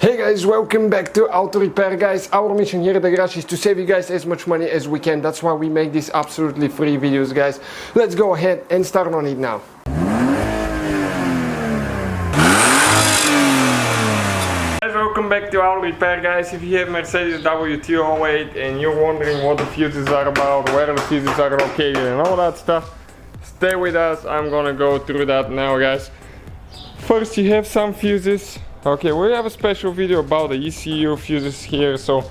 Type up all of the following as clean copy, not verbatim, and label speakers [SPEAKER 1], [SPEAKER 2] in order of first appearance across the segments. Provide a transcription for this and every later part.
[SPEAKER 1] Hey guys, welcome back to Auto Repair guys. Our mission here at the garage is to save you guys as much money as we can. That's why we make these absolutely free videos guys. Let's go ahead and start on it now. Guys, welcome back to Auto Repair guys. If you have Mercedes W208 and you're wondering what the fuses are about, where the fuses are located and all that stuff, stay with us. I'm gonna go through that now guys. First you have some fuses. Okay, we have a special video about the ECU fuses here, so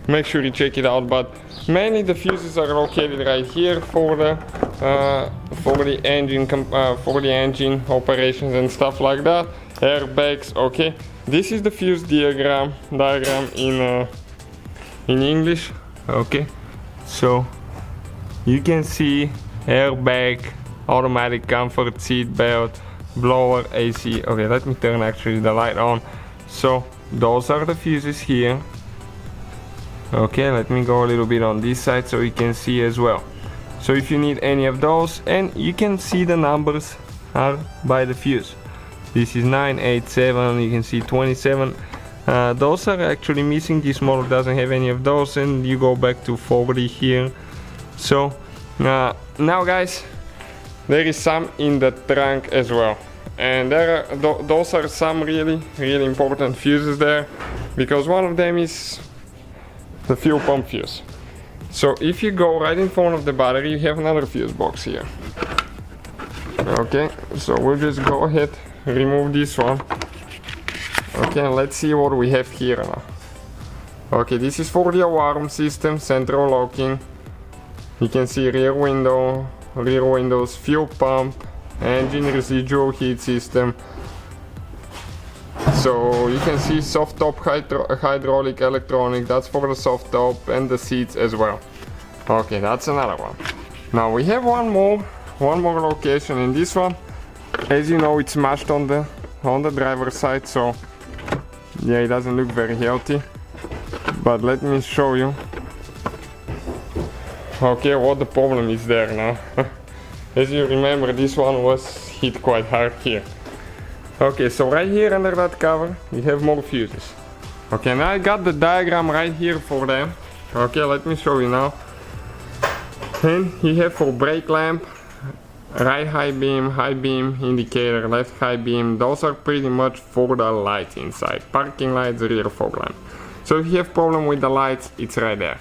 [SPEAKER 1] make sure you check it out. But mainly the fuses are located right here for the engine operations and stuff like that. Airbags. Okay, this is the fuse diagram in English. Okay, so you can see airbag, automatic comfort seat belt, blower, AC. Okay, let me turn actually the light on. So those are the fuses here. Okay, let me go a little bit on this side so you can see as well. So if you need any of those, and you can see the numbers are by the fuse. This is 987, you can see 27. Those are actually missing. This model doesn't have any of those, and you go back to 40 here. So now guys, there is some in the trunk as well, and those are some really important fuses there, because one of them is the fuel pump fuse. So if you go right in front of the battery, you have another fuse box here. Okay, so we'll just go ahead, remove this one. Okay, and let's see what we have here now. Okay, this is for the alarm system, central locking. You can see rear windows, fuel pump, engine residual heat system. So you can see soft top hydraulic electronic, that's for the soft top, and the seats as well. Okay, that's another one. Now we have one more location in this one. As you know, it's smashed on the driver's side, so yeah, it doesn't look very healthy. But let me show you. Okay, what the problem is there now. As you remember, this one was hit quite hard here. Okay, so right here under that cover we have more fuses. Okay, now I got the diagram right here for them. Okay, let me show you now. And you have for brake lamp, right high beam indicator, left high beam. Those are pretty much for the lights inside. Parking lights, rear fog lamp. So if you have problem with the lights, it's right there.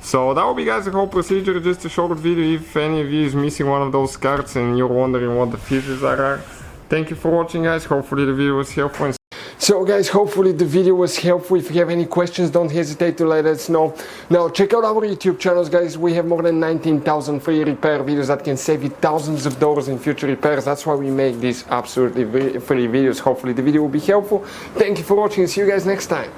[SPEAKER 1] So that will be guys the whole procedure, just a short video. If any of you is missing one of those cards and you're wondering what the fuses are. Thank you for watching guys, hopefully the video was helpful. So guys, hopefully the video was helpful. If you have any questions, don't hesitate to let us know. Now check out our YouTube channels guys, we have more than 19,000 free repair videos that can save you thousands of dollars in future repairs. That's why we make these absolutely free videos. Hopefully the video will be helpful. Thank you for watching, see you guys next time.